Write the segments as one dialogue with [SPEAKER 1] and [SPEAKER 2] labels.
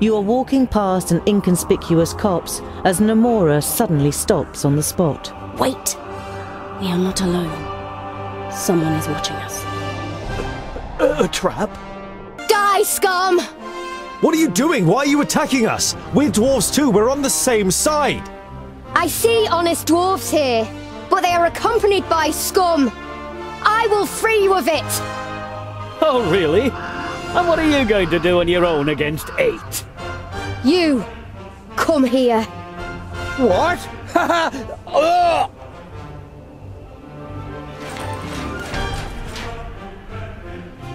[SPEAKER 1] You are walking past an inconspicuous copse as Namora suddenly stops on the spot.
[SPEAKER 2] Wait! We are not alone. Someone is watching us.
[SPEAKER 3] A trap?
[SPEAKER 2] Die, scum!
[SPEAKER 3] What are you doing? Why are you attacking us? We're dwarves too, we're on the same side!
[SPEAKER 2] I see honest dwarves here, but they are accompanied by scum. I will free you of it!
[SPEAKER 4] Oh, really? And what are you going to do on your own against 8?
[SPEAKER 2] You! Come here.
[SPEAKER 4] What? Haha!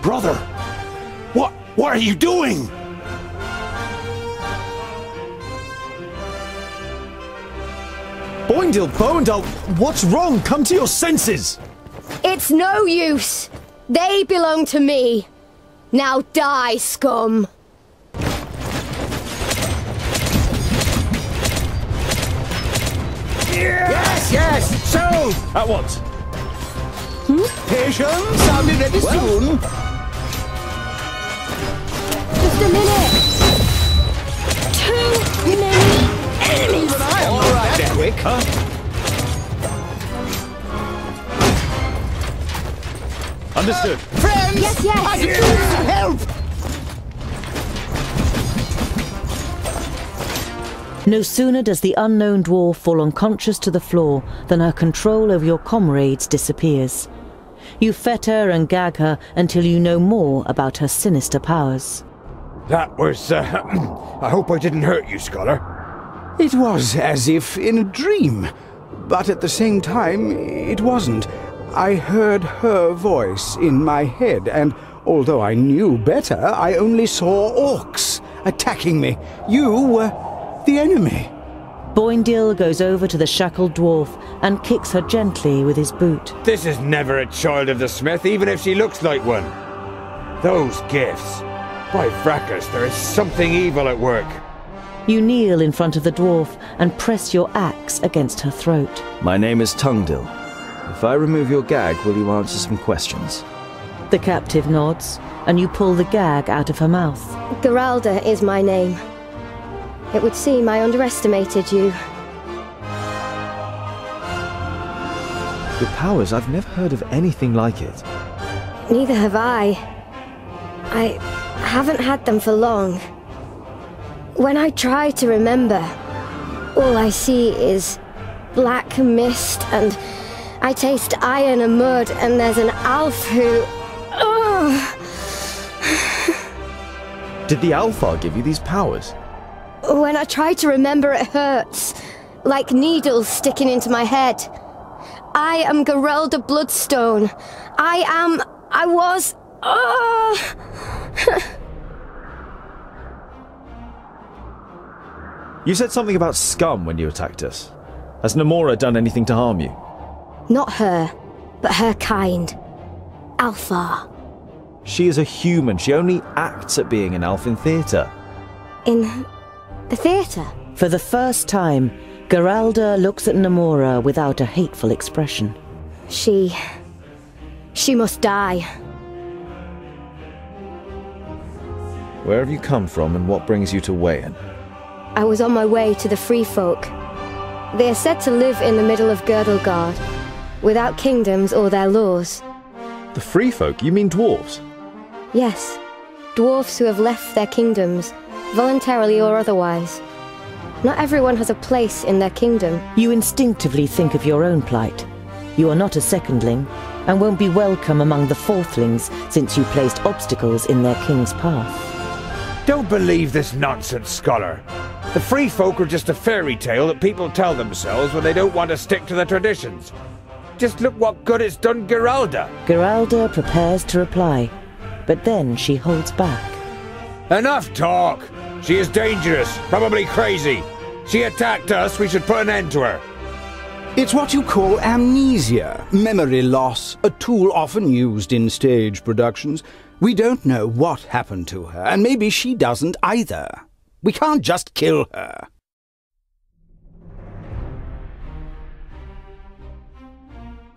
[SPEAKER 5] Brother! What are you doing?
[SPEAKER 3] Boindle, what's wrong? Come to your senses!
[SPEAKER 2] It's no use. They belong to me. Now die, scum.
[SPEAKER 5] Yes! So!
[SPEAKER 3] At once.
[SPEAKER 5] Patience, I'll be ready soon.
[SPEAKER 2] Just a minute. Too many enemies.
[SPEAKER 5] All right, then.
[SPEAKER 3] Quick, huh? Understood.
[SPEAKER 5] Friends!
[SPEAKER 2] Yes.
[SPEAKER 5] I could use some help!
[SPEAKER 1] No sooner does the unknown dwarf fall unconscious to the floor than her control over your comrades disappears. You fetter and gag her until you know more about her sinister powers.
[SPEAKER 5] That was, I hope I didn't hurt you, Scholar. It was as if in a dream, but at the same time, it wasn't. I heard her voice in my head, and although I knew better, I only saw orcs attacking me. You were the enemy.
[SPEAKER 1] Boindle goes over to the shackled dwarf and kicks her gently with his boot.
[SPEAKER 6] This is never a child of the smith, even if she looks like one. Those gifts. By fracas, there is something evil at work.
[SPEAKER 1] You kneel in front of the dwarf and press your axe against her throat.
[SPEAKER 7] My name is Tungdil. If I remove your gag, will you answer some questions?
[SPEAKER 1] The captive nods, and you pull the gag out of her mouth.
[SPEAKER 2] Geralda is my name. It would seem I underestimated you.
[SPEAKER 7] Your powers, I've never heard of anything like it.
[SPEAKER 2] Neither have I. I haven't had them for long. When I try to remember, all I see is black mist, and I taste iron and mud, and there's an elf who...
[SPEAKER 7] Did the Alfar give you these powers?
[SPEAKER 2] When I try to remember, it hurts, like needles sticking into my head. I am Geralda Bloodstone. I was...
[SPEAKER 7] You said something about scum when you attacked us. Has Namora done anything to harm you?
[SPEAKER 2] Not her, but her kind. Alfar.
[SPEAKER 7] She is a human. She only acts at being an elf in theatre.
[SPEAKER 2] In the theatre?
[SPEAKER 1] For the first time, Geralda looks at Namora without a hateful expression.
[SPEAKER 2] She must die.
[SPEAKER 7] Where have you come from and what brings you to Wayan?
[SPEAKER 2] I was on my way to the Free Folk. They are said to live in the middle of Girdlegard, without kingdoms or their laws.
[SPEAKER 7] The Free Folk? You mean dwarves?
[SPEAKER 2] Yes, dwarfs who have left their kingdoms, voluntarily or otherwise. Not everyone has a place in their kingdom.
[SPEAKER 1] You instinctively think of your own plight. You are not a secondling, and won't be welcome among the fourthlings since you placed obstacles in their king's path.
[SPEAKER 6] Don't believe this nonsense, Scholar. The free folk are just a fairy tale that people tell themselves when they don't want to stick to the traditions. Just look what good it's done Geralda.
[SPEAKER 1] Geralda prepares to reply, but then she holds back.
[SPEAKER 6] Enough talk! She is dangerous, probably crazy. She attacked us, we should put an end to her.
[SPEAKER 5] It's what you call amnesia, memory loss, a tool often used in stage productions. We don't know what happened to her, and maybe she doesn't either. We can't just kill her.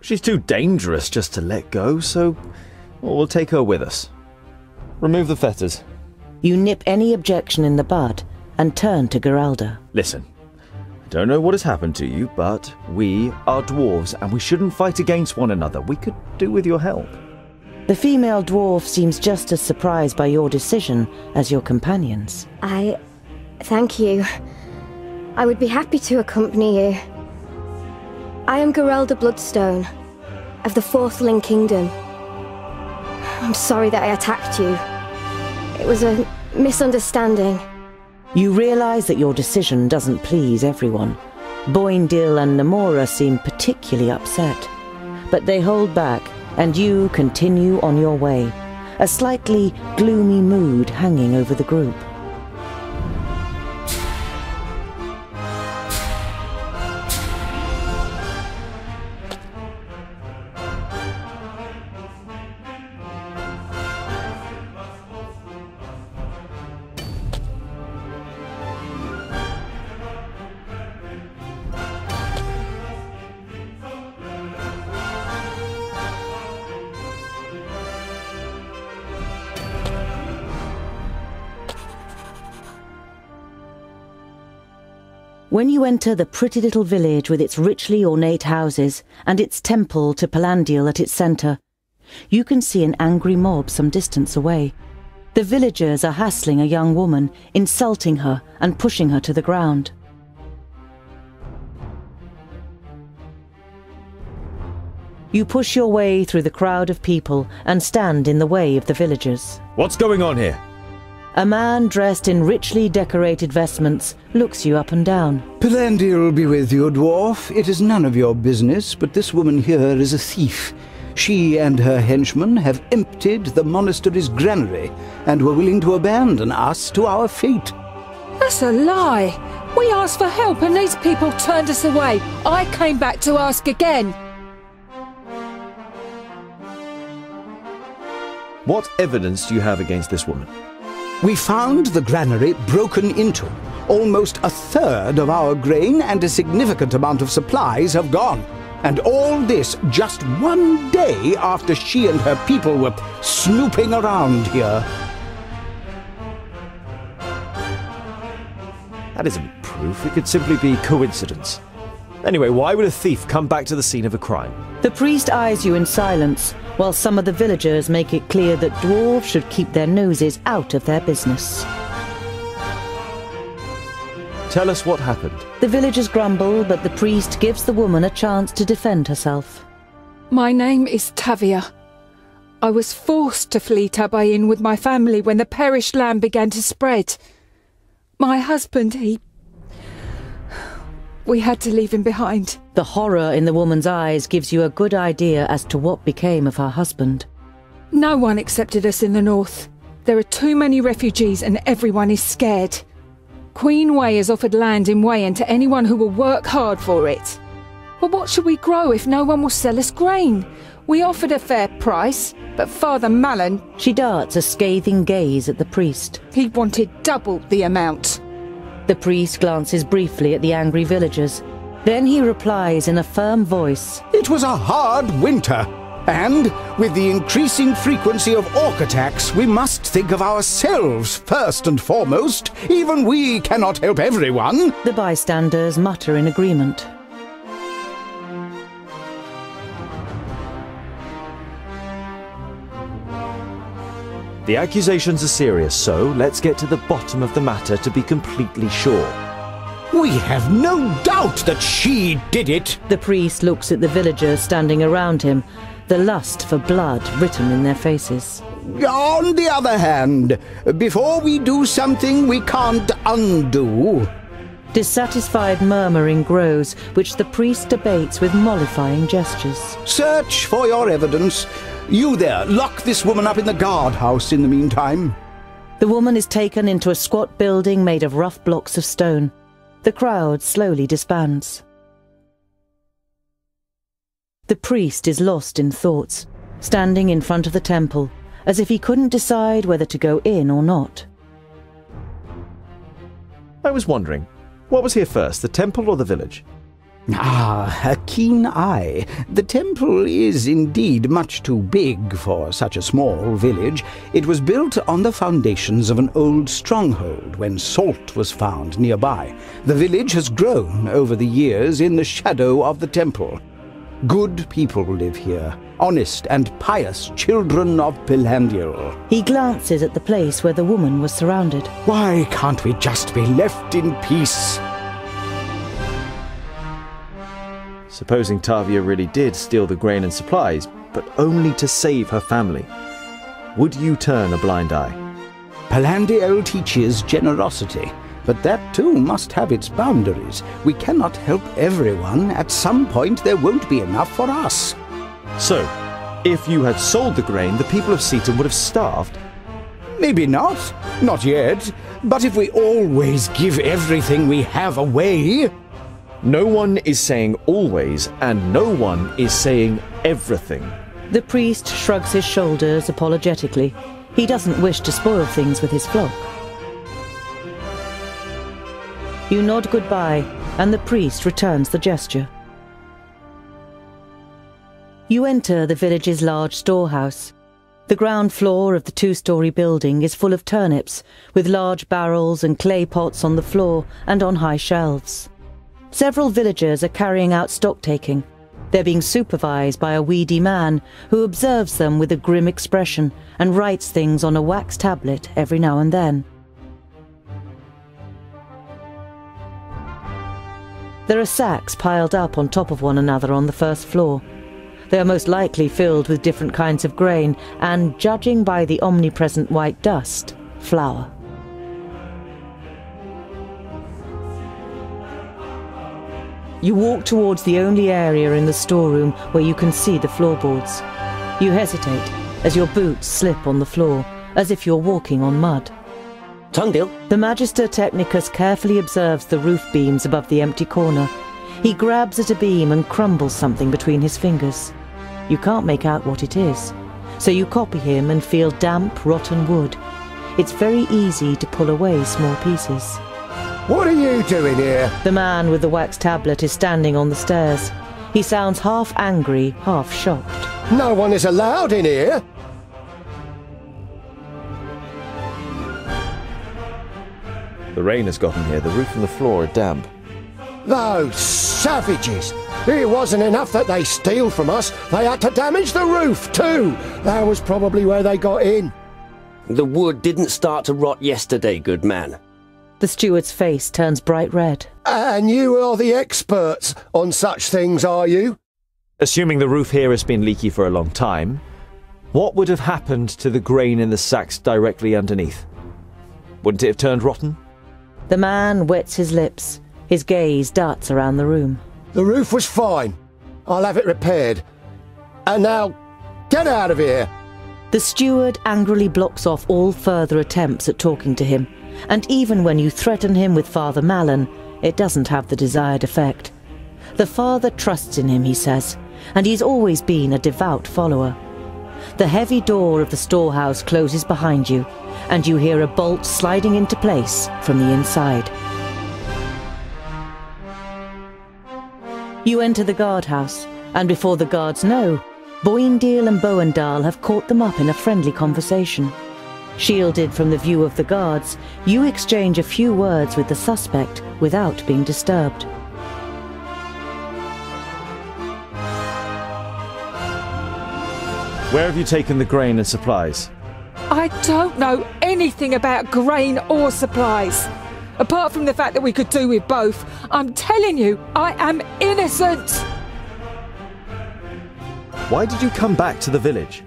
[SPEAKER 7] She's too dangerous just to let go, so we'll take her with us. Remove the fetters.
[SPEAKER 1] You nip any objection in the bud and turn to Geralda.
[SPEAKER 7] Listen, I don't know what has happened to you, but we are dwarves and we shouldn't fight against one another. We could do with your help.
[SPEAKER 1] The female dwarf seems just as surprised by your decision as your companions.
[SPEAKER 2] Thank you. I would be happy to accompany you. I am Geralda Bloodstone, of the Fourthling Kingdom. I'm sorry that I attacked you. It was a misunderstanding.
[SPEAKER 1] You realize that your decision doesn't please everyone. Boindil and Namora seem particularly upset. But they hold back, and you continue on your way, a slightly gloomy mood hanging over the group. When you enter the pretty little village with its richly ornate houses and its temple to Palandil at its centre, you can see an angry mob some distance away. The villagers are hassling a young woman, insulting her and pushing her to the ground. You push your way through the crowd of people and stand in the way of the villagers.
[SPEAKER 7] What's going on here?
[SPEAKER 1] A man dressed in richly decorated vestments looks you up and down.
[SPEAKER 5] Palandil be with you, dwarf. It is none of your business, but this woman here is a thief. She and her henchmen have emptied the monastery's granary and were willing to abandon us to our fate.
[SPEAKER 8] That's a lie. We asked for help and these people turned us away. I came back to ask again.
[SPEAKER 7] What evidence do you have against this woman?
[SPEAKER 5] We found the granary broken into. Almost a third of our grain and a significant amount of supplies have gone. And all this just one day after she and her people were snooping around here.
[SPEAKER 7] That isn't proof. It could simply be coincidence. Anyway, why would a thief come back to the scene of a crime?
[SPEAKER 1] The priest eyes you in silence, while some of the villagers make it clear that dwarves should keep their noses out of their business.
[SPEAKER 7] Tell us what happened.
[SPEAKER 1] The villagers grumble, but the priest gives the woman a chance to defend herself.
[SPEAKER 8] My name is Tavia. I was forced to flee Tabayin with my family when the perished land began to spread. My husband, we had to leave him behind.
[SPEAKER 1] The horror in the woman's eyes gives you a good idea as to what became of her husband.
[SPEAKER 8] No one accepted us in the north. There are too many refugees and everyone is scared. Queen Wei has offered land in Wayan to anyone who will work hard for it. But what should we grow if no one will sell us grain? We offered a fair price, but Father Mallan...
[SPEAKER 1] She darts a scathing gaze at the priest.
[SPEAKER 8] He wanted double the amount.
[SPEAKER 1] The priest glances briefly at the angry villagers. Then he replies in a firm voice.
[SPEAKER 5] It was a hard winter. And with the increasing frequency of orc attacks, we must think of ourselves first and foremost. Even we cannot help everyone.
[SPEAKER 1] The bystanders mutter in agreement.
[SPEAKER 7] The accusations are serious, so let's get to the bottom of the matter to be completely sure.
[SPEAKER 5] We have no doubt that she did it.
[SPEAKER 1] The priest looks at the villagers standing around him, the lust for blood written in their faces.
[SPEAKER 5] On the other hand, before we do something we can't undo.
[SPEAKER 1] Dissatisfied murmuring grows, which the priest debates with mollifying gestures.
[SPEAKER 5] Search for your evidence. You there, lock this woman up in the guardhouse in the meantime.
[SPEAKER 1] The woman is taken into a squat building made of rough blocks of stone. The crowd slowly disbands. The priest is lost in thoughts, standing in front of the temple, as if he couldn't decide whether to go in or not.
[SPEAKER 7] I was wondering, what was here first, the temple or the village?
[SPEAKER 5] Ah, a keen eye. The temple is indeed much too big for such a small village. It was built on the foundations of an old stronghold when salt was found nearby. The village has grown over the years in the shadow of the temple. Good people live here, honest and pious children of Pelandil.
[SPEAKER 1] He glances at the place where the woman was surrounded.
[SPEAKER 5] Why can't we just be left in peace?
[SPEAKER 7] Supposing Tavia really did steal the grain and supplies, but only to save her family, would you turn a blind eye?
[SPEAKER 5] Pelandil teaches generosity, but that too must have its boundaries. We cannot help everyone. At some point there won't be enough for us.
[SPEAKER 7] So, if you had sold the grain, the people of Seaton would have starved?
[SPEAKER 5] Maybe not. Not yet. But if we always give everything we have away...
[SPEAKER 7] No one is saying always, and no one is saying everything.
[SPEAKER 1] The priest shrugs his shoulders apologetically. He doesn't wish to spoil things with his flock. You nod goodbye, and the priest returns the gesture. You enter the village's large storehouse. The ground floor of the two-story building is full of turnips, with large barrels and clay pots on the floor and on high shelves. Several villagers are carrying out stock-taking. They're being supervised by a weedy man who observes them with a grim expression and writes things on a wax tablet every now and then. There are sacks piled up on top of one another on the first floor. They are most likely filled with different kinds of grain and, judging by the omnipresent white dust, flour. You walk towards the only area in the storeroom where you can see the floorboards. You hesitate as your boots slip on the floor, as if you're walking on mud.
[SPEAKER 9] Tungdil?
[SPEAKER 1] The Magister Technicus carefully observes the roof beams above the empty corner. He grabs at a beam and crumbles something between his fingers. You can't make out what it is, so you copy him and feel damp, rotten wood. It's very easy to pull away small pieces.
[SPEAKER 9] What are you doing here?
[SPEAKER 1] The man with the wax tablet is standing on the stairs. He sounds half angry, half shocked.
[SPEAKER 9] No one is allowed in here.
[SPEAKER 7] The rain has gotten here. The roof and the floor are damp.
[SPEAKER 9] Those savages! It wasn't enough that they steal from us, they had to damage the roof too! That was probably where they got in.
[SPEAKER 10] The wood didn't start to rot yesterday, good man.
[SPEAKER 1] The steward's face turns bright red.
[SPEAKER 9] And you are the experts on such things, are you?
[SPEAKER 7] Assuming the roof here has been leaky for a long time, what would have happened to the grain in the sacks directly underneath? Wouldn't it have turned rotten?
[SPEAKER 1] The man wets his lips. His gaze darts around the room.
[SPEAKER 9] The roof was fine. I'll have it repaired. And now, get out of here!
[SPEAKER 1] The steward angrily blocks off all further attempts at talking to him, and even when you threaten him with Father Malin, it doesn't have the desired effect. The father trusts in him, he says, and he's always been a devout follower. The heavy door of the storehouse closes behind you, and you hear a bolt sliding into place from the inside. You enter the guardhouse, and before the guards know, Boindil and Boendal have caught them up in a friendly conversation. Shielded from the view of the guards, you exchange a few words with the suspect without being disturbed.
[SPEAKER 7] Where have you taken the grain and supplies?
[SPEAKER 8] I don't know anything about grain or supplies. Apart from the fact that we could do with both, I'm telling you, I am innocent!
[SPEAKER 7] Why did you come back to the village?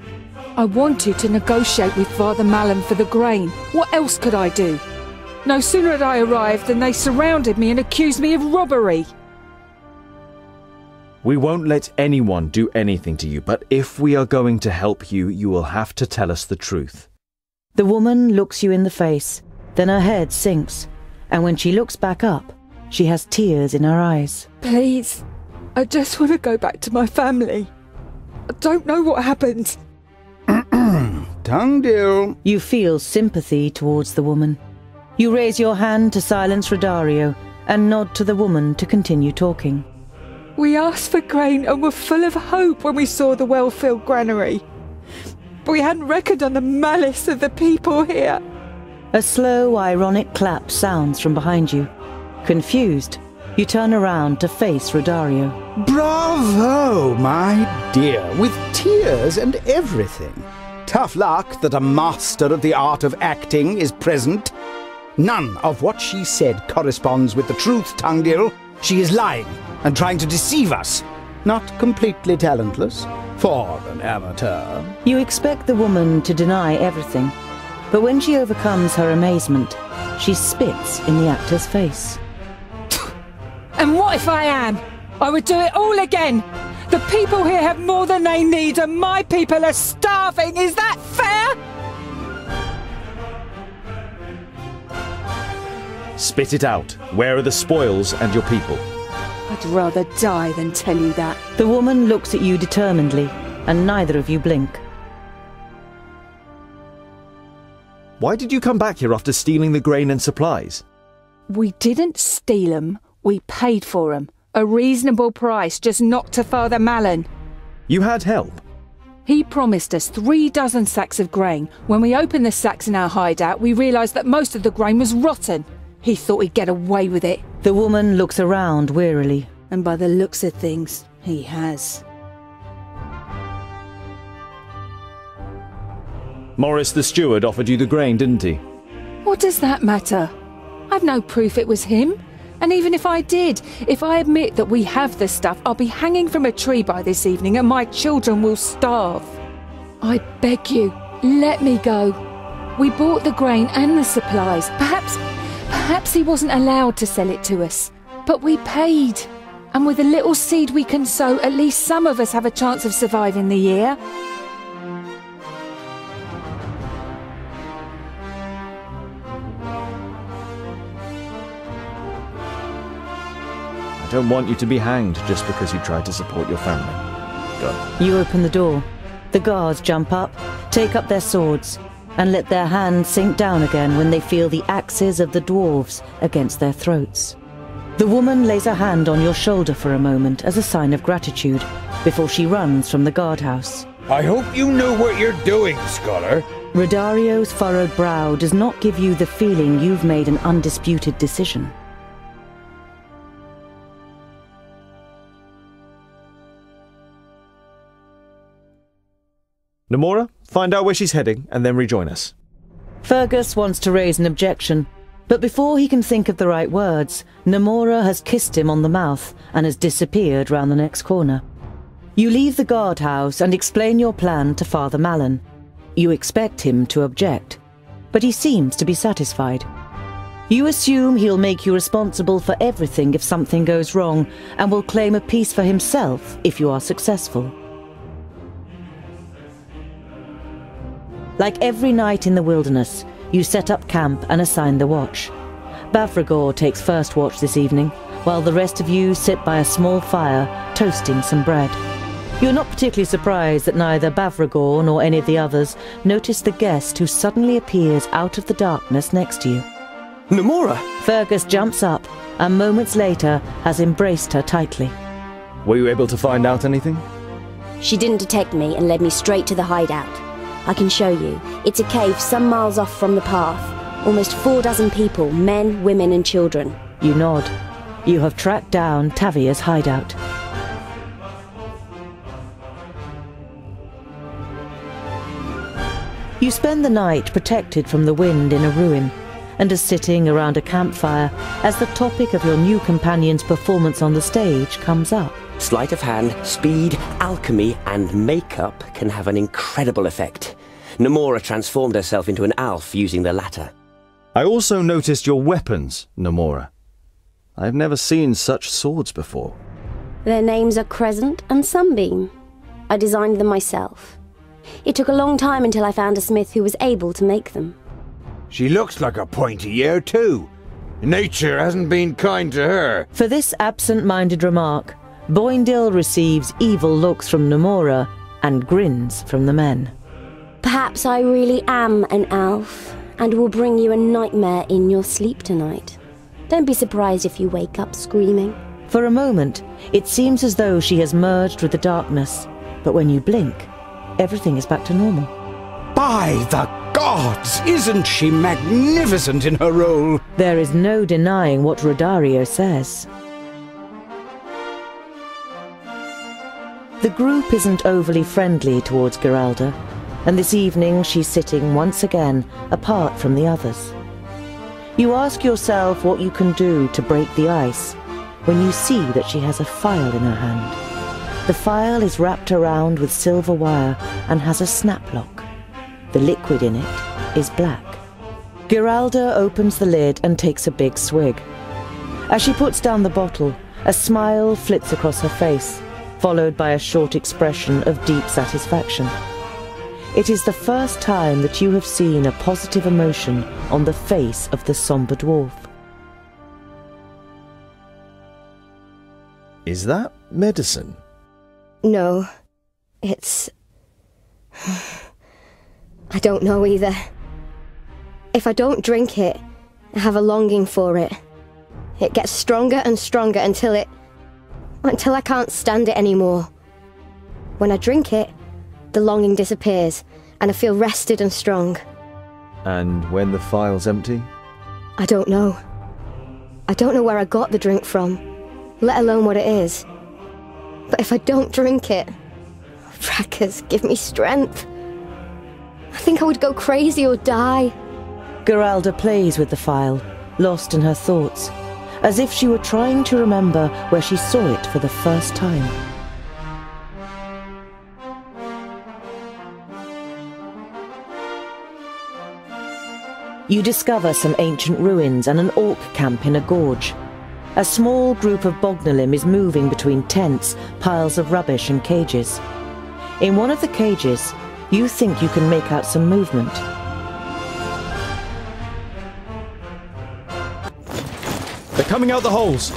[SPEAKER 8] I wanted to negotiate with Father Malin for the grain. What else could I do? No sooner had I arrived than they surrounded me and accused me of robbery.
[SPEAKER 7] We won't let anyone do anything to you, but if we are going to help you, you will have to tell us the truth.
[SPEAKER 1] The woman looks you in the face, then her head sinks, and when she looks back up, she has tears in her eyes.
[SPEAKER 8] Please, I just want to go back to my family. I don't know what happened.
[SPEAKER 5] Tungdil.
[SPEAKER 1] You feel sympathy towards the woman. You raise your hand to silence Rodario and nod to the woman to continue talking.
[SPEAKER 8] We asked for grain and were full of hope when we saw the well-filled granary. But we hadn't reckoned on the malice of the people here.
[SPEAKER 1] A slow, ironic clap sounds from behind you. Confused, you turn around to face Rodario.
[SPEAKER 5] Bravo, my dear, with tears and everything. Tough luck that a master of the art of acting is present. None of what she said corresponds with the truth, Tungdil. She is lying and trying to deceive us. Not completely talentless for an amateur.
[SPEAKER 1] You expect the woman to deny everything, but when she overcomes her amazement, she spits in the actor's face.
[SPEAKER 8] And what if I am? I would do it all again. The people here have more than they need and my people are starving. Is that fair?
[SPEAKER 7] Spit it out. Where are the spoils and your people?
[SPEAKER 8] I'd rather die than tell you that.
[SPEAKER 1] The woman looks at you determinedly, and neither of you blink.
[SPEAKER 7] Why did you come back here after stealing the grain and supplies?
[SPEAKER 8] We didn't steal them. We paid for them. A reasonable price, just not to Father Malin.
[SPEAKER 7] You had help?
[SPEAKER 8] He promised us 3 dozen sacks of grain. When we opened the sacks in our hideout, we realised that most of the grain was rotten. He thought he'd get away with it.
[SPEAKER 1] The woman looks around wearily.
[SPEAKER 8] And by the looks of things, he has.
[SPEAKER 7] Morris the steward offered you the grain, didn't he?
[SPEAKER 8] What does that matter? I've no proof it was him. And even if I did, if I admit that we have the stuff, I'll be hanging from a tree by this evening and my children will starve. I beg you, let me go. We bought the grain and the supplies. Perhaps he wasn't allowed to sell it to us. But we paid. And with a little seed we can sow, at least some of us have a chance of surviving the year.
[SPEAKER 7] I don't want you to be hanged just because you tried to support your family. Go.
[SPEAKER 1] You open the door. The guards jump up, take up their swords, and let their hands sink down again when they feel the axes of the dwarves against their throats. The woman lays her hand on your shoulder for a moment as a sign of gratitude, before she runs from the guardhouse.
[SPEAKER 6] I hope you know what you're doing, scholar.
[SPEAKER 1] Rodario's furrowed brow does not give you the feeling you've made an undisputed decision.
[SPEAKER 7] Namora, find out where she's heading and then rejoin us.
[SPEAKER 1] Fergus wants to raise an objection, but before he can think of the right words, Namora has kissed him on the mouth and has disappeared round the next corner. You leave the guardhouse and explain your plan to Father Malin. You expect him to object, but he seems to be satisfied. You assume he'll make you responsible for everything if something goes wrong, and will claim a piece for himself if you are successful. Like every night in the wilderness, you set up camp and assign the watch. Bavragor takes first watch this evening, while the rest of you sit by a small fire, toasting some bread. You're not particularly surprised that neither Bavragor nor any of the others notice the guest who suddenly appears out of the darkness next to you.
[SPEAKER 10] Namora!
[SPEAKER 1] Fergus jumps up, and moments later has embraced her tightly.
[SPEAKER 7] Were you able to find out anything?
[SPEAKER 11] She didn't detect me and led me straight to the hideout. I can show you. It's a cave some miles off from the path. Almost 4 dozen people, men, women and children.
[SPEAKER 1] You nod. You have tracked down Tavia's hideout. You spend the night protected from the wind in a ruin, and are sitting around a campfire as the topic of your new companion's performance on the stage comes up.
[SPEAKER 10] Sleight of hand, speed, alchemy and makeup can have an incredible effect. Namora transformed herself into an elf using the latter.
[SPEAKER 7] I also noticed your weapons, Namora. I've never seen such swords before.
[SPEAKER 11] Their names are Crescent and Sunbeam. I designed them myself. It took a long time until I found a smith who was able to make them.
[SPEAKER 6] She looks like a pointy ear too. Nature hasn't been kind to her.
[SPEAKER 1] For this absent-minded remark, Boindil receives evil looks from Namora and grins from the men.
[SPEAKER 11] Perhaps I really am an elf, and will bring you a nightmare in your sleep tonight. Don't be surprised if you wake up screaming.
[SPEAKER 1] For a moment, it seems as though she has merged with the darkness, but when you blink, everything is back to normal.
[SPEAKER 5] By the gods! Isn't she magnificent in her role?
[SPEAKER 1] There is no denying what Rodario says. The group isn't overly friendly towards Geralda, and this evening she's sitting once again apart from the others. You ask yourself what you can do to break the ice when you see that she has a file in her hand. The file is wrapped around with silver wire and has a snap lock. The liquid in it is black. Geralda opens the lid and takes a big swig. As she puts down the bottle, a smile flits across her face, followed by a short expression of deep satisfaction. It is the first time that you have seen a positive emotion on the face of the somber dwarf.
[SPEAKER 7] Is that medicine?
[SPEAKER 2] No, it's... I don't know either. If I don't drink it, I have a longing for it. It gets stronger and stronger until I can't stand it anymore. When I drink it, the longing disappears, and I feel rested and strong.
[SPEAKER 7] And when the file's empty?
[SPEAKER 2] I don't know. I don't know where I got the drink from, let alone what it is. But if I don't drink it, frackers, give me strength. I think I would go crazy or die.
[SPEAKER 1] Geralda plays with the file, lost in her thoughts, as if she were trying to remember where she saw it for the first time. You discover some ancient ruins and an orc camp in a gorge. A small group of bögnilim is moving between tents, piles of rubbish and cages. In one of the cages, you think you can make out some movement.
[SPEAKER 3] They're coming out the holes.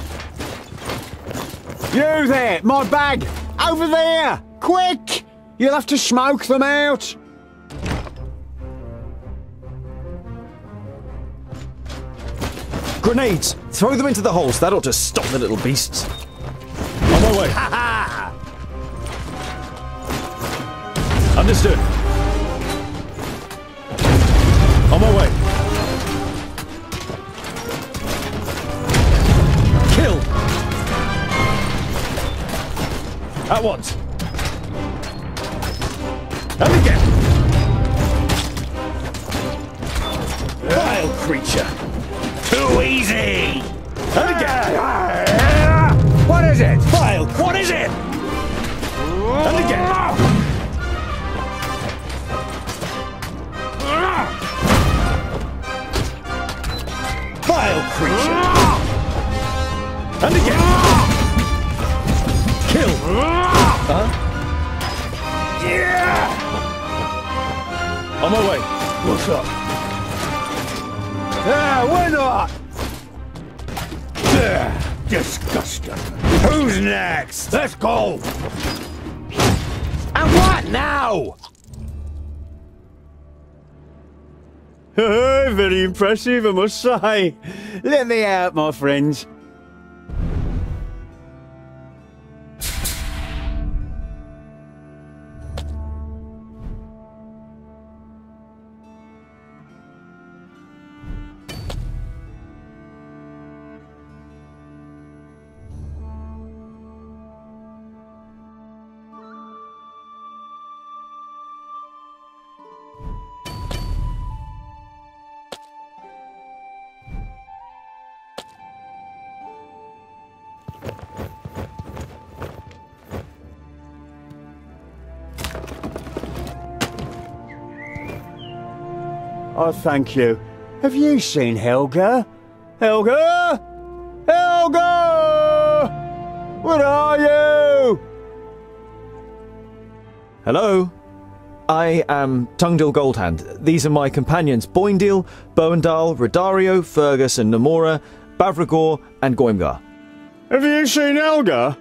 [SPEAKER 6] You there, my bag! Over there! Quick! You'll have to smoke them out!
[SPEAKER 3] Grenades! Throw them into the holes. That ought to stop the little beasts. On my way. Understood. On my way. Kill! At once. And again. Vile creature. Too easy! And again!
[SPEAKER 6] What is it?
[SPEAKER 3] Vile! What is it? And again! Vile creature! And again! Kill!
[SPEAKER 6] Yeah!
[SPEAKER 3] On my way.
[SPEAKER 6] What's up? Yeah, why not? Disgusting. Who's next?
[SPEAKER 3] Let's go!
[SPEAKER 6] And what now?
[SPEAKER 4] Very impressive, I must say. Let me out, my friends. Oh, thank you. Have you seen Helga? Helga? Helga! Where are you?
[SPEAKER 7] Hello? I am Tungdil Goldhand. These are my companions Boindil, Boendal, Rodario, Fergus and Namora, Bavragor and Goimgar.
[SPEAKER 4] Have you seen Helga?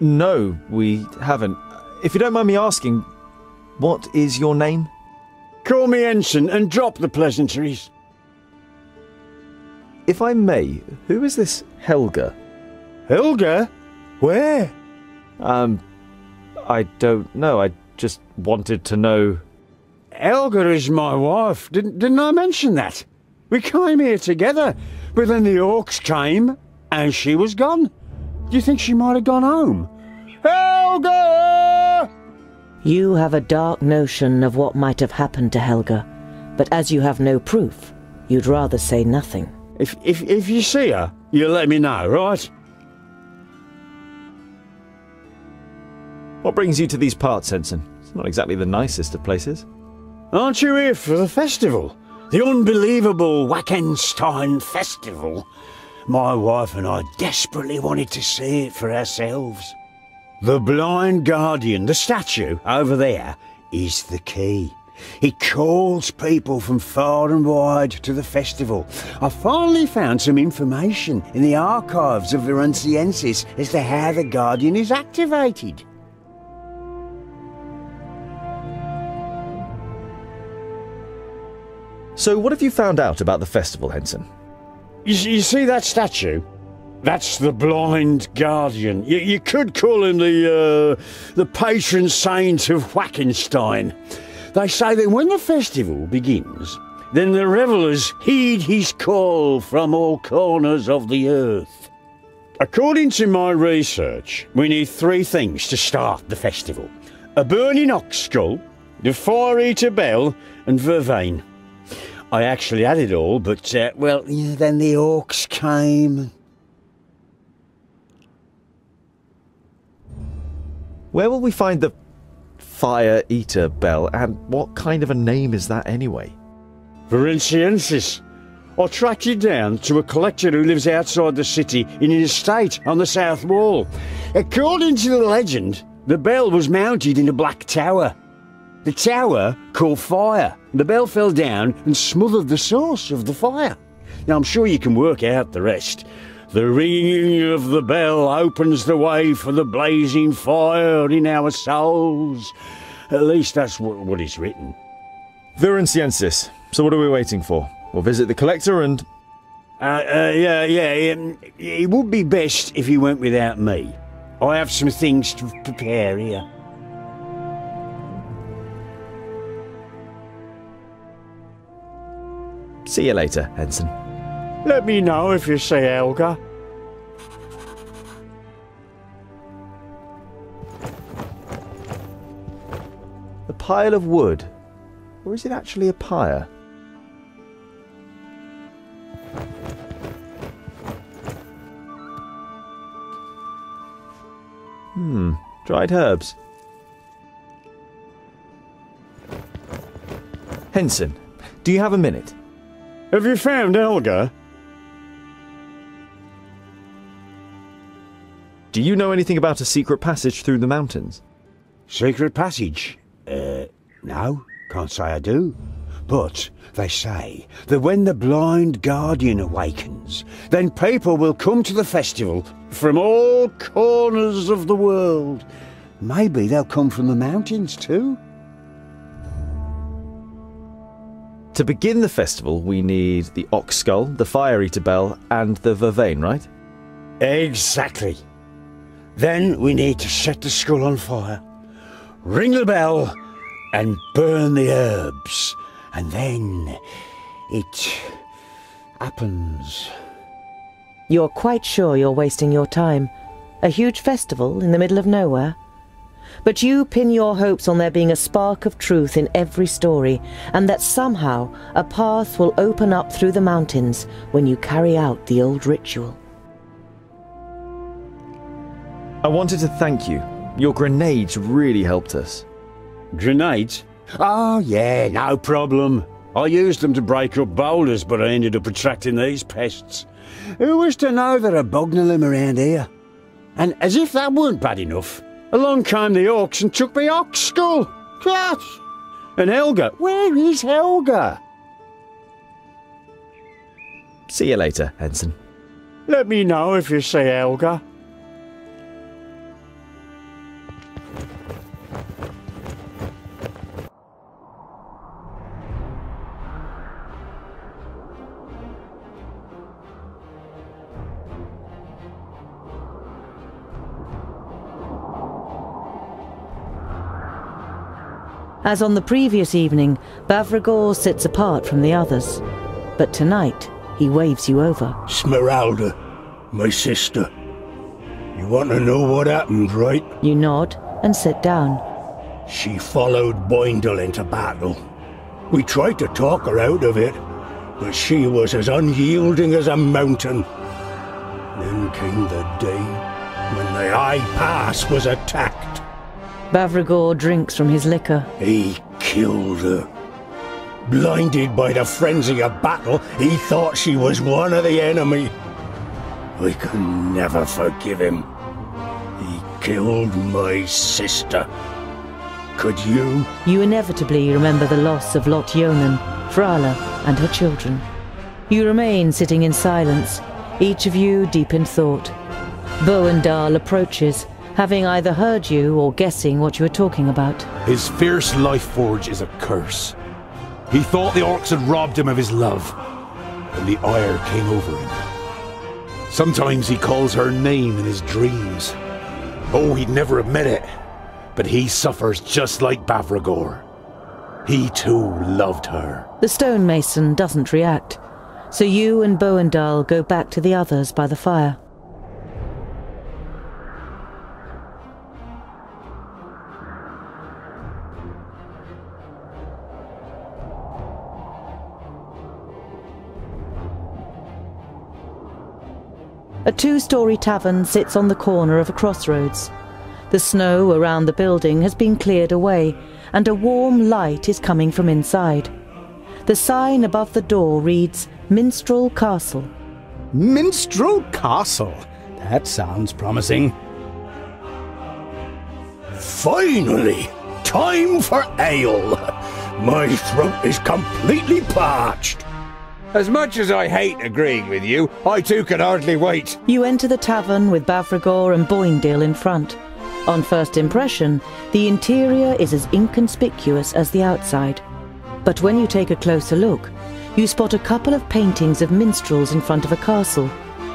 [SPEAKER 7] No, we haven't. If you don't mind me asking, what is your name?
[SPEAKER 4] Call me Ensign and drop the pleasantries.
[SPEAKER 7] If I may, who is this Helga?
[SPEAKER 6] Helga? Where?
[SPEAKER 7] I don't know. I just wanted to know.
[SPEAKER 6] Helga is my wife. Didn't I mention that? We came here together, but then the orcs came and she was gone. Do you think she might have gone home? Helga!
[SPEAKER 1] You have a dark notion of what might have happened to Helga, but as you have no proof, you'd rather say nothing.
[SPEAKER 6] If you see her, you let me know, right?
[SPEAKER 7] What brings you to these parts, Ensign? It's not exactly the nicest of places.
[SPEAKER 6] Aren't you here for the festival? The unbelievable Wackenstein Festival. My wife and I desperately wanted to see it for ourselves. The blind guardian, the statue over there, is the key. He calls people from far and wide to the festival. I finally found some information in the archives of Virunciensis as to how the guardian is activated.
[SPEAKER 7] So what have you found out about the festival, Ensign?
[SPEAKER 6] You see that statue? That's the blind guardian. You could call him the patron saint of Wackenstein. They say that when the festival begins, then the revellers heed his call from all corners of the earth. According to my research, we need 3 things to start the festival. A burning ox skull, the fire-eater bell, and vervain. I actually had it all, but, well, then the orcs came.
[SPEAKER 7] Where will we find the fire-eater bell, and what kind of a name is that anyway?
[SPEAKER 6] Virunciensis. I tracked you down to a collector who lives outside the city in an estate on the south wall. According to the legend, the bell was mounted in a black tower. The tower caught fire. The bell fell down and smothered the source of the fire. Now, I'm sure you can work out the rest. The ringing of the bell opens the way for the blazing fire in our souls. At least that's what is written.
[SPEAKER 7] Virunciensis. So what are we waiting for? We'll visit the collector and...
[SPEAKER 6] It would be best if you went without me. I have some things to prepare here.
[SPEAKER 7] See you later, Ensign.
[SPEAKER 6] Let me know if you see Helga.
[SPEAKER 7] A pile of wood. Or is it actually a pyre? Dried herbs. Ensign, do you have a minute?
[SPEAKER 6] Have you found Helga?
[SPEAKER 7] Do you know anything about a secret passage through the mountains?
[SPEAKER 6] Secret passage? No, can't say I do. But they say that when the blind guardian awakens, then people will come to the festival from all corners of the world. Maybe they'll come from the mountains too.
[SPEAKER 7] To begin the festival, we need the ox skull, the fire-eater bell, and the vervain, right?
[SPEAKER 6] Exactly. Then we need to set the skull on fire, ring the bell, and burn the herbs. And then it happens.
[SPEAKER 1] You're quite sure you're wasting your time? A huge festival in the middle of nowhere? But you pin your hopes on there being a spark of truth in every story, and that somehow a path will open up through the mountains when you carry out the old ritual.
[SPEAKER 7] I wanted to thank you. Your grenades really helped us.
[SPEAKER 6] Grenades? Oh, yeah, no problem. I used them to break up boulders, but I ended up attracting these pests. Who was to know there are bögnilim around here? And as if that weren't bad enough, along came the orcs and took my ox skull. Gosh! And Helga, where is Helga?
[SPEAKER 7] See you later, Ensign.
[SPEAKER 6] Let me know if you see Helga.
[SPEAKER 1] As on the previous evening, Bavragor sits apart from the others. But tonight, he waves you over.
[SPEAKER 12] Smeralda, my sister. You want to know what happened, right?
[SPEAKER 1] You nod and sit down.
[SPEAKER 12] She followed Bögnilim into battle. We tried to talk her out of it, but she was as unyielding as a mountain. Then came the day when the High Pass was attacked.
[SPEAKER 1] Bavragor drinks from his liquor.
[SPEAKER 12] He killed her. Blinded by the frenzy of battle, he thought she was one of the enemy. I could never forgive him. He killed my sister. Could you?
[SPEAKER 1] You inevitably remember the loss of Lot Yonan, Frala, and her children. You remain sitting in silence, each of you deep in thought. Boendal approaches, having either heard you or guessing what you were talking about.
[SPEAKER 3] His fierce life forge is a curse. He thought the orcs had robbed him of his love, and the ire came over him. Sometimes he calls her name in his dreams. Oh, he'd never admit it, but he suffers just like Bavragor. He too loved her.
[SPEAKER 1] The stonemason doesn't react, so you and Boendal go back to the others by the fire. A two-storey tavern sits on the corner of a crossroads. The snow around the building has been cleared away, and a warm light is coming from inside. The sign above the door reads, Minstrel Castle.
[SPEAKER 5] Minstrel Castle? That sounds promising.
[SPEAKER 12] Finally! Time for ale! My throat is completely parched.
[SPEAKER 5] As much as I hate agreeing with you, I too can hardly wait.
[SPEAKER 1] You enter the tavern with Bavragor and Bögnilim in front. On first impression, the interior is as inconspicuous as the outside. But when you take a closer look, you spot a couple of paintings of minstrels in front of a castle,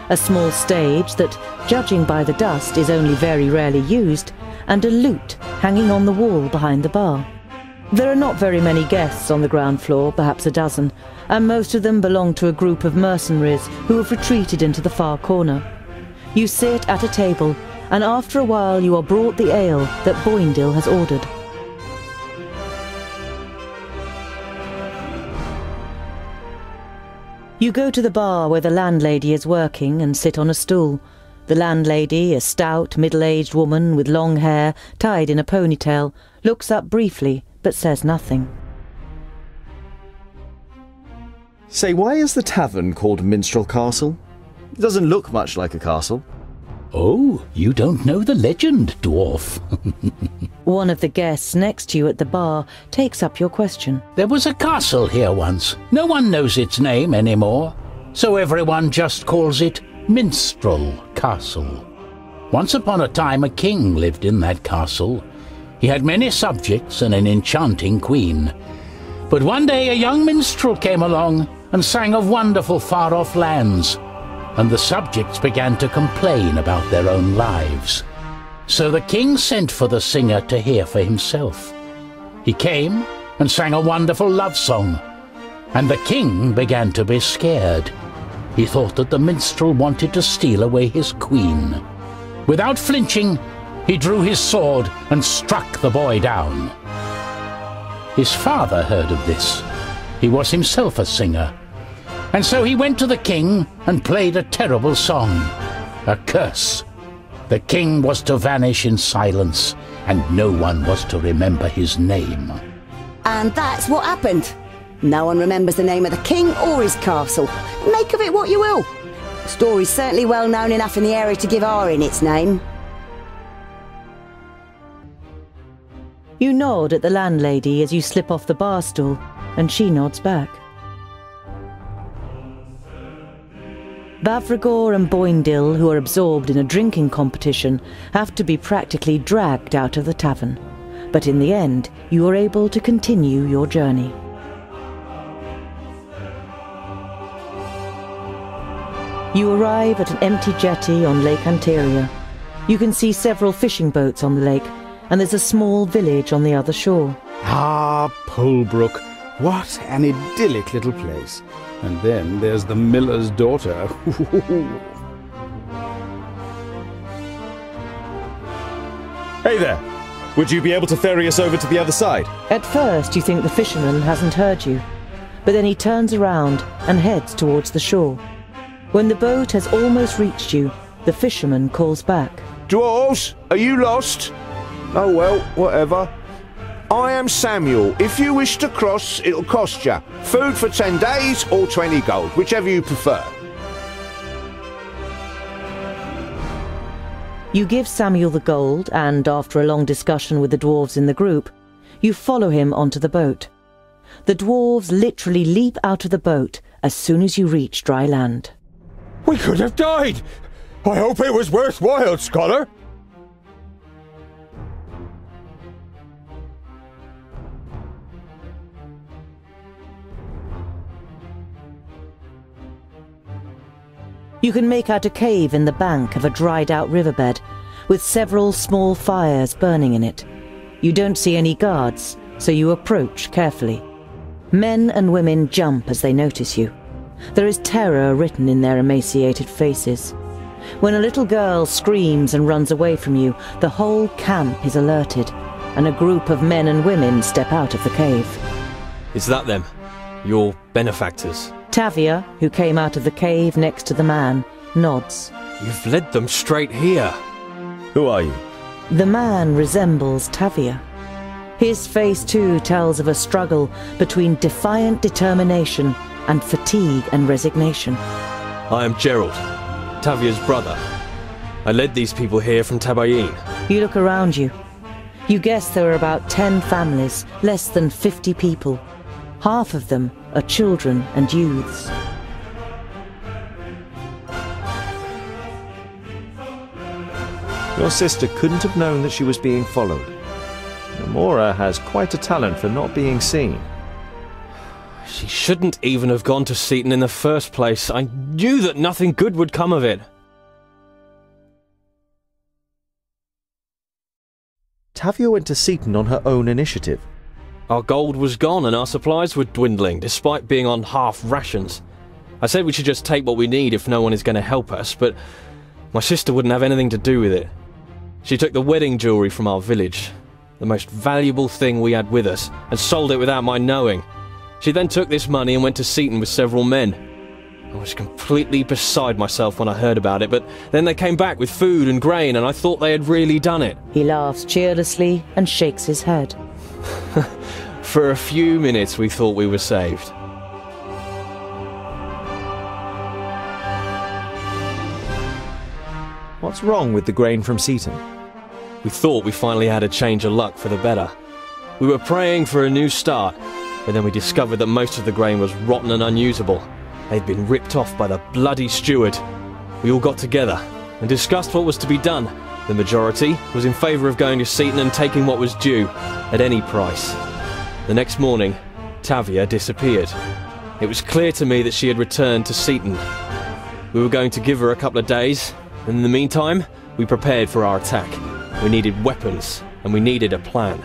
[SPEAKER 1] a small stage that, judging by the dust, is only very rarely used, and a lute hanging on the wall behind the bar. There are not very many guests on the ground floor, perhaps a dozen, and most of them belong to a group of mercenaries who have retreated into the far corner. You sit at a table, and after a while you are brought the ale that Bögnilim has ordered. You go to the bar where the landlady is working and sit on a stool. The landlady, a stout, middle-aged woman with long hair tied in a ponytail, looks up briefly but says nothing.
[SPEAKER 7] Say, why is the tavern called Minstrel Castle? It doesn't look much like a castle.
[SPEAKER 13] Oh, you don't know the legend, dwarf.
[SPEAKER 1] One of the guests next to you at the bar takes up your question.
[SPEAKER 13] There was a castle here once. No one knows its name anymore, so everyone just calls it Minstrel Castle. Once upon a time a king lived in that castle. He had many subjects and an enchanting queen. But one day a young minstrel came along and sang of wonderful far-off lands, and the subjects began to complain about their own lives. So the king sent for the singer to hear for himself. He came and sang a wonderful love song, and the king began to be scared. He thought that the minstrel wanted to steal away his queen. Without flinching, he drew his sword and struck the boy down. His father heard of this. He was himself a singer. And so he went to the king and played a terrible song, a curse. The king was to vanish in silence, and no one was to remember his name.
[SPEAKER 14] And that's what happened. No one remembers the name of the king or his castle. Make of it what you will. The story's certainly well known enough in the area to give Arin its name.
[SPEAKER 1] You nod at the landlady as you slip off the bar stool, and she nods back. Bavragor and Bögnilim, who are absorbed in a drinking competition, have to be practically dragged out of the tavern. But in the end, you are able to continue your journey. You arrive at an empty jetty on Lake Anteria. You can see several fishing boats on the lake, and there's a small village on the other shore.
[SPEAKER 5] Ah, Pulbrook. What an idyllic little place. And then there's the miller's daughter.
[SPEAKER 7] Hey there! Would you be able to ferry us over to the other side?
[SPEAKER 1] At first you think the fisherman hasn't heard you, but then he turns around and heads towards the shore. When the boat has almost reached you, the fisherman calls back.
[SPEAKER 15] Dwarves, are you lost? Oh well, whatever. I am Samuel. If you wish to cross, it'll cost you. Food for 10 days or 20 gold, whichever you prefer.
[SPEAKER 1] You give Samuel the gold, and after a long discussion with the dwarves in the group, you follow him onto the boat. The dwarves literally leap out of the boat as soon as you reach dry land.
[SPEAKER 12] We could have died! I hope it was worthwhile, Scholar!
[SPEAKER 1] You can make out a cave in the bank of a dried-out riverbed, with several small fires burning in it. You don't see any guards, so you approach carefully. Men and women jump as they notice you. There is terror written in their emaciated faces. When a little girl screams and runs away from you, the whole camp is alerted, and a group of men and women step out of the cave.
[SPEAKER 16] Is that them? Your benefactors?
[SPEAKER 1] Tavia, who came out of the cave next to the man, nods.
[SPEAKER 16] You've led them straight here.
[SPEAKER 7] Who are you?
[SPEAKER 1] The man resembles Tavia. His face too tells of a struggle between defiant determination and fatigue and resignation.
[SPEAKER 16] I am Gerald, Tavia's brother. I led these people here from Tabayin.
[SPEAKER 1] You look around you. You guess there are about 10 families, less than 50 people. Half of them are children and youths.
[SPEAKER 7] Your sister couldn't have known that she was being followed. Namora has quite a talent for not being seen.
[SPEAKER 16] She shouldn't even have gone to Seaton in the first place. I knew that nothing good would come of it.
[SPEAKER 7] Tavia went to Seaton on her own initiative.
[SPEAKER 16] Our gold was gone and our supplies were dwindling, despite being on half rations. I said we should just take what we need if no one is going to help us, but my sister wouldn't have anything to do with it. She took the wedding jewellery from our village, the most valuable thing we had with us, and sold it without my knowing. She then took this money and went to Seaton with several men. I was completely beside myself when I heard about it, but then they came back with food and grain and I thought they had really done it.
[SPEAKER 1] He laughs cheerlessly and shakes his head.
[SPEAKER 16] For a few minutes we thought we were saved.
[SPEAKER 7] What's wrong with the grain from Seaton?
[SPEAKER 16] We thought we finally had a change of luck for the better. We were praying for a new start, but then we discovered that most of the grain was rotten and unusable. They'd been ripped off by the bloody steward. We all got together and discussed what was to be done. The majority was in favour of going to Seaton and taking what was due, at any price. The next morning, Tavia disappeared. It was clear to me that she had returned to Seaton. We were going to give her a couple of days, and in the meantime, we prepared for our attack. We needed weapons, and we needed a plan.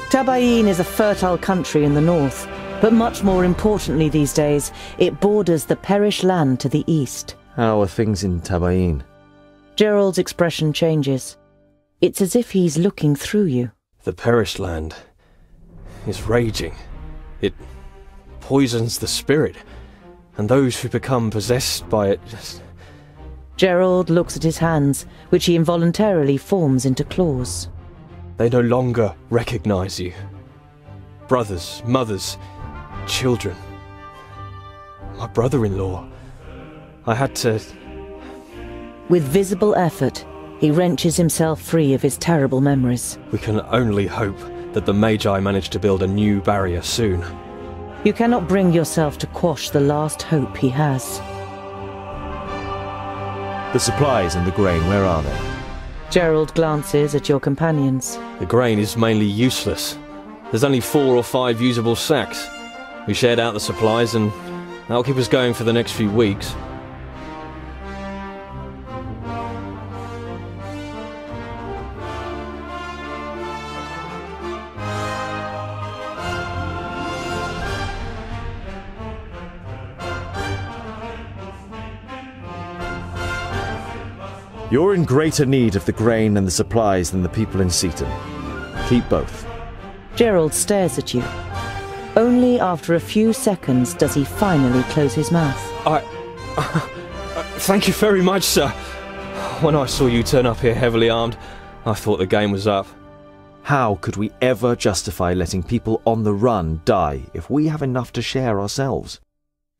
[SPEAKER 1] Tabayin is a fertile country in the north, but much more importantly these days, it borders the Perish land to the east.
[SPEAKER 7] How are things in Tabayin?
[SPEAKER 1] Gerald's expression changes. It's as if he's looking through you.
[SPEAKER 16] The Perish land is raging. It poisons the spirit, and those who become possessed by it just...
[SPEAKER 1] Gerald looks at his hands, which he involuntarily forms into claws.
[SPEAKER 16] They no longer recognize you. Brothers, mothers, children. My brother-in-law. I had to...
[SPEAKER 1] With visible effort, he wrenches himself free of his terrible memories.
[SPEAKER 16] We can only hope that the Magi manage to build a new barrier soon.
[SPEAKER 1] You cannot bring yourself to quash the last hope he has.
[SPEAKER 7] The supplies and the grain, where are they?
[SPEAKER 1] Gerald glances at your companions.
[SPEAKER 16] The grain is mainly useless. There's only 4 or 5 usable sacks. We shared out the supplies and that'll keep us going for the next few weeks.
[SPEAKER 7] You're in greater need of the grain and the supplies than the people in Seaton. Keep both.
[SPEAKER 1] Gerald stares at you. Only after a few seconds does he finally close his mouth.
[SPEAKER 16] Thank you very much, sir. When I saw you turn up here heavily armed, I thought the game was up.
[SPEAKER 7] How could we ever justify letting people on the run die if we have enough to share ourselves?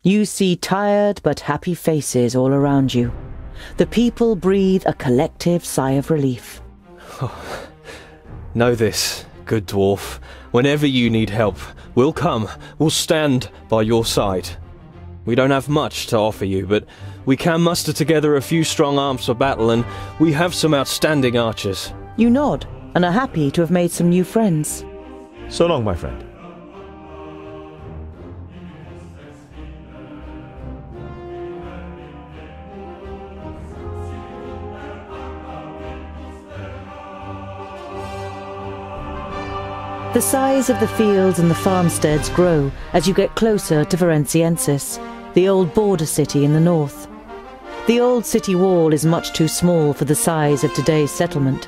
[SPEAKER 1] You see tired but happy faces all around you. The people breathe a collective sigh of relief.
[SPEAKER 16] Know this, good dwarf. Whenever you need help, we'll come. We'll stand by your side. We don't have much to offer you, but we can muster together a few strong arms for battle, and we have some outstanding archers.
[SPEAKER 1] You nod, and are happy to have made some new friends.
[SPEAKER 7] So long, my friend.
[SPEAKER 1] The size of the fields and the farmsteads grow as you get closer to Ferenciensis, the old border city in the north. The old city wall is much too small for the size of today's settlement.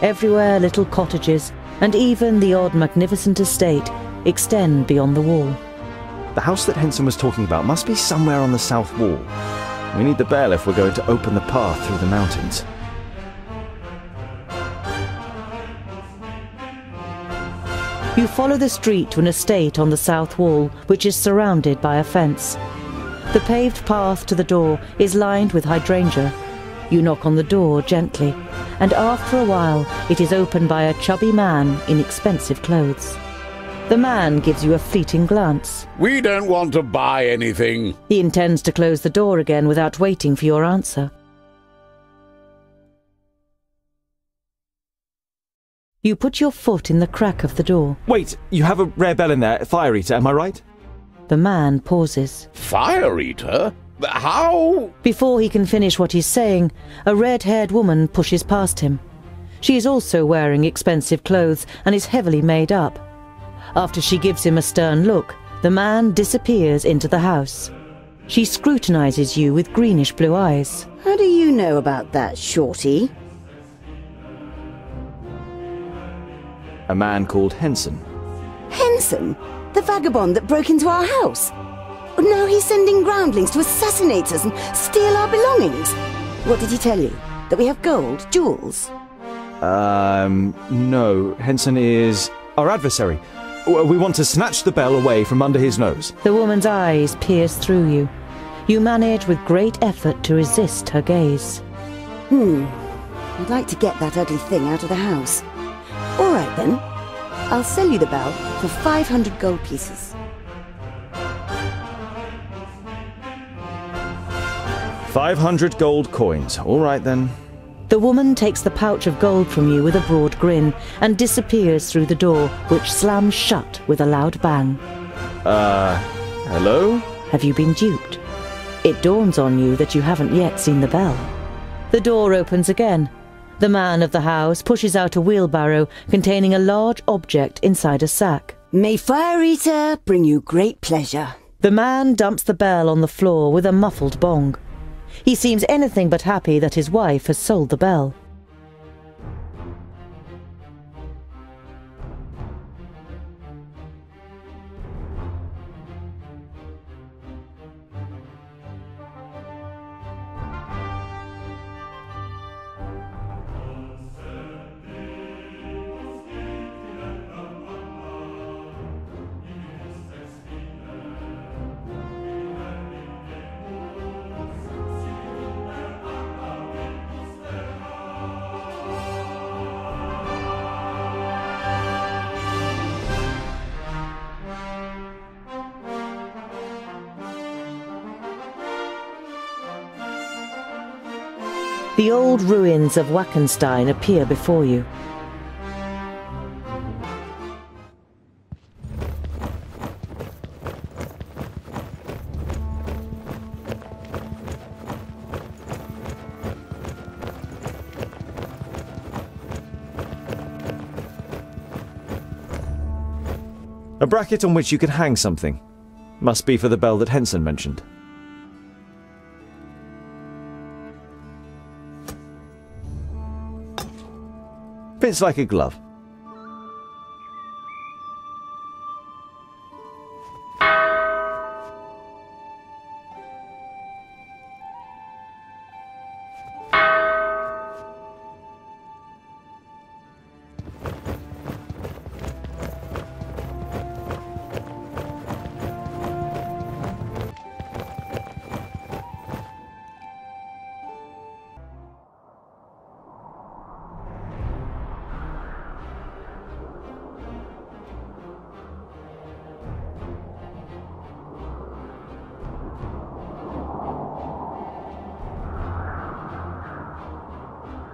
[SPEAKER 1] Everywhere little cottages, and even the odd magnificent estate, extend beyond the wall.
[SPEAKER 7] The house that Henson was talking about must be somewhere on the south wall. We need the bell if we're going to open the path through the mountains.
[SPEAKER 1] You follow the street to an estate on the south wall, which is surrounded by a fence. The paved path to the door is lined with hydrangea. You knock on the door gently, and after a while it is opened by a chubby man in expensive clothes. The man gives you a fleeting glance.
[SPEAKER 12] We don't want to buy anything.
[SPEAKER 1] He intends to close the door again without waiting for your answer. You put your foot in the crack of the door.
[SPEAKER 7] Wait, you have a rare bell in there, Fire Eater, am I right?
[SPEAKER 1] The man pauses.
[SPEAKER 12] Fire Eater? How?
[SPEAKER 1] Before he can finish what he's saying, a red-haired woman pushes past him. She is also wearing expensive clothes and is heavily made up. After she gives him a stern look, the man disappears into the house. She scrutinizes you with greenish-blue eyes.
[SPEAKER 14] How do you know about that, Shorty?
[SPEAKER 7] A man called Henson.
[SPEAKER 14] Henson? The vagabond that broke into our house? Now he's sending groundlings to assassinate us and steal our belongings. What did he tell you? That we have gold, jewels?
[SPEAKER 7] No. Henson is our adversary. We want to snatch the bell away from under his nose.
[SPEAKER 1] The woman's eyes pierce through you. You manage with great effort to resist her gaze.
[SPEAKER 14] I'd like to get that ugly thing out of the house. All right, then. I'll sell you the bell for 500 gold pieces.
[SPEAKER 7] 500 gold coins. All right, then.
[SPEAKER 1] The woman takes the pouch of gold from you with a broad grin and disappears through the door, which slams shut with a loud bang.
[SPEAKER 7] Hello?
[SPEAKER 1] Have you been duped? It dawns on you that you haven't yet seen the bell. The door opens again. The man of the house pushes out a wheelbarrow containing a large object inside a sack.
[SPEAKER 14] May Fire Eater bring you great pleasure.
[SPEAKER 1] The man dumps the bell on the floor with a muffled bong. He seems anything but happy that his wife has sold the bell. The old ruins of Wackenstein appear before you.
[SPEAKER 7] A bracket on which you could hang something. Must be for the bell that Henson mentioned. Fits like a glove.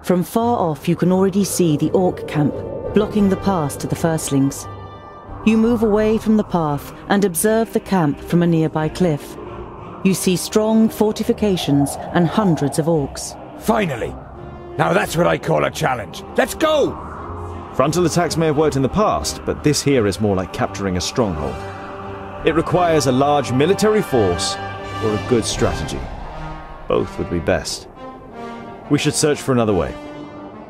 [SPEAKER 1] From far off you can already see the orc camp, blocking the path to the firstlings. You move away from the path and observe the camp from a nearby cliff. You see strong fortifications and hundreds of orcs.
[SPEAKER 5] Finally! Now that's what I call a challenge. Let's go!
[SPEAKER 7] Frontal attacks may have worked in the past, but this here is more like capturing a stronghold. It requires a large military force or a good strategy. Both would be best. We should search for another way.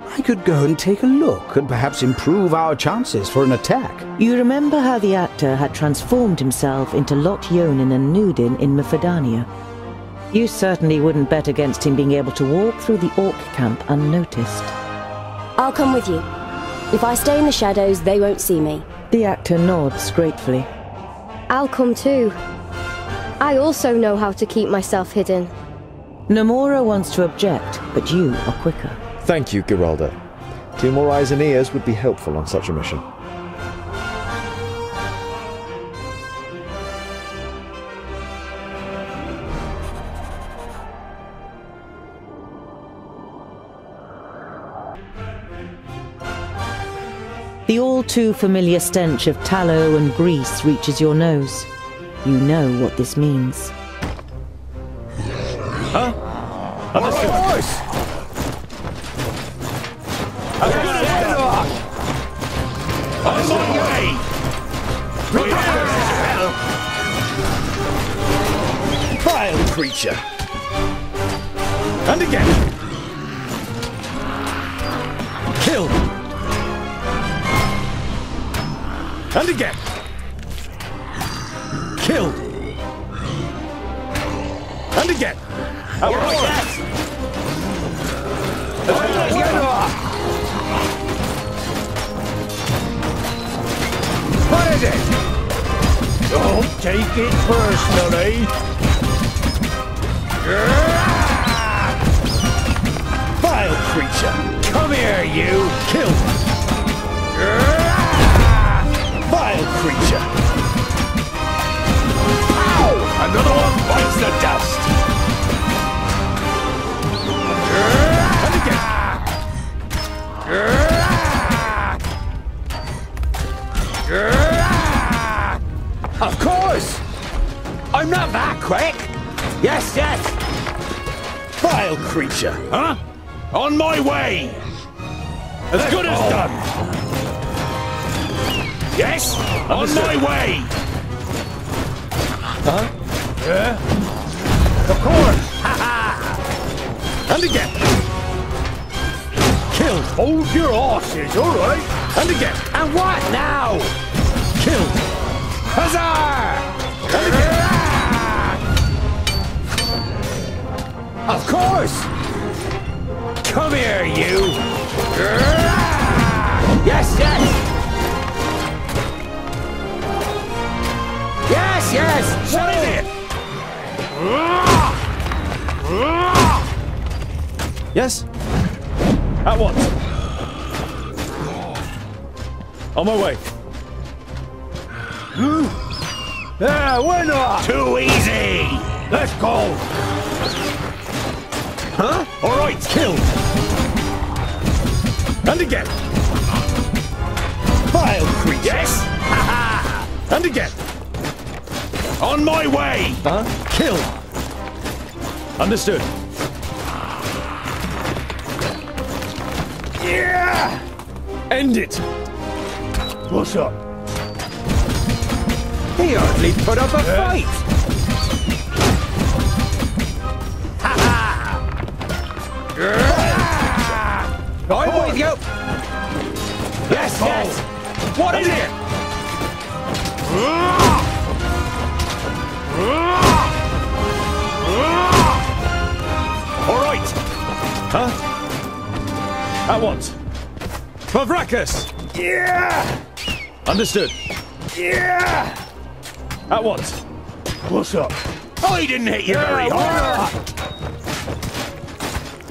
[SPEAKER 5] I could go and take a look and perhaps improve our chances for an attack.
[SPEAKER 1] You remember how the actor had transformed himself into Lot Yonin and Nudin in Mithridania. You certainly wouldn't bet against him being able to walk through the orc camp unnoticed.
[SPEAKER 11] I'll come with you. If I stay in the shadows, they won't see me.
[SPEAKER 1] The actor nods gratefully.
[SPEAKER 2] I'll come too. I also know how to keep myself hidden.
[SPEAKER 1] Nomura wants to object, but you are quicker.
[SPEAKER 7] Thank you, Geralda. 2 more eyes and ears would be helpful on such a mission.
[SPEAKER 1] The all too familiar stench of tallow and grease reaches your nose. You know what this means.
[SPEAKER 6] Huh? Understood.
[SPEAKER 3] On my way!
[SPEAKER 6] Vile creature! And again! Kill! And again! Kill! And again!
[SPEAKER 3] What is it? Don't take it personally.
[SPEAKER 6] Vile creature!
[SPEAKER 3] Come here, you!
[SPEAKER 6] Kill! Vile creature!
[SPEAKER 3] Ow! Another one bites the dust!
[SPEAKER 6] And again!
[SPEAKER 3] Of course! I'm not that quick! Yes, yes!
[SPEAKER 6] Vile creature!
[SPEAKER 3] Huh? On my way! As good as done! Yes! On my way!
[SPEAKER 6] Huh?
[SPEAKER 3] Yeah? Of course! Ha ha!
[SPEAKER 6] And again! Kill!
[SPEAKER 3] Hold your horses, alright?
[SPEAKER 6] And again!
[SPEAKER 3] And what now?
[SPEAKER 6] Kill!
[SPEAKER 3] Huzzah!
[SPEAKER 6] And again!
[SPEAKER 3] Of course! Come here, you! Yes, yes! Yes, yes! What is it?
[SPEAKER 7] Yes?
[SPEAKER 6] At once! On my way!
[SPEAKER 3] Yeah, why not? Too easy! Let's go!
[SPEAKER 6] Huh?
[SPEAKER 3] Alright,
[SPEAKER 6] Kill! And again! Vile creature!
[SPEAKER 3] yes! Ha ha!
[SPEAKER 6] And again!
[SPEAKER 3] On my way!
[SPEAKER 6] Huh? Kill! Understood.
[SPEAKER 3] Yeah!
[SPEAKER 6] End it!
[SPEAKER 3] What's up?
[SPEAKER 5] He hardly put up a fight!
[SPEAKER 3] Ha ha!
[SPEAKER 5] I'm with you!
[SPEAKER 3] Yes, yes! What is it?
[SPEAKER 7] All right! Huh? At once. Mavrakas!
[SPEAKER 3] Yeah!
[SPEAKER 7] Understood.
[SPEAKER 3] Yeah!
[SPEAKER 7] At once.
[SPEAKER 3] What's up? I didn't hit you very hard!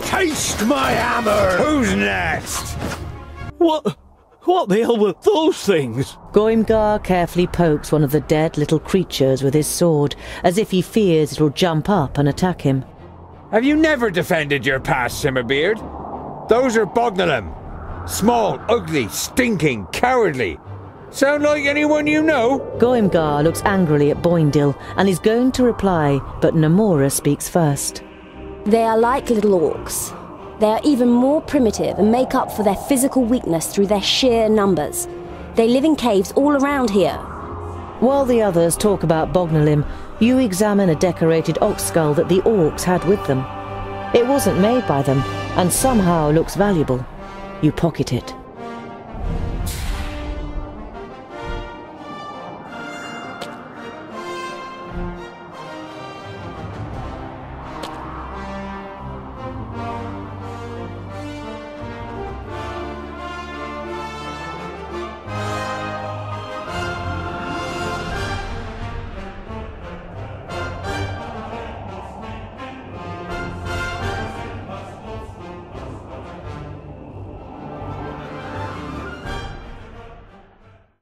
[SPEAKER 3] Taste my hammer! Who's next?
[SPEAKER 4] What the hell were those things?
[SPEAKER 1] Goimgar carefully pokes one of the dead little creatures with his sword, as if he fears it'll jump up and attack him.
[SPEAKER 5] Have you never defended your past, Simmerbeard? Those are bögnilim. Small, ugly, stinking, cowardly. Sound like anyone you know?
[SPEAKER 1] Goimgar looks angrily at Boindil and is going to reply, but Namora speaks first.
[SPEAKER 11] They are like little orcs. They are even more primitive and make up for their physical weakness through their sheer numbers. They live in caves all around here.
[SPEAKER 1] While the others talk about bögnilim, you examine a decorated ox skull that the orcs had with them. It wasn't made by them, and somehow looks valuable. You pocket it.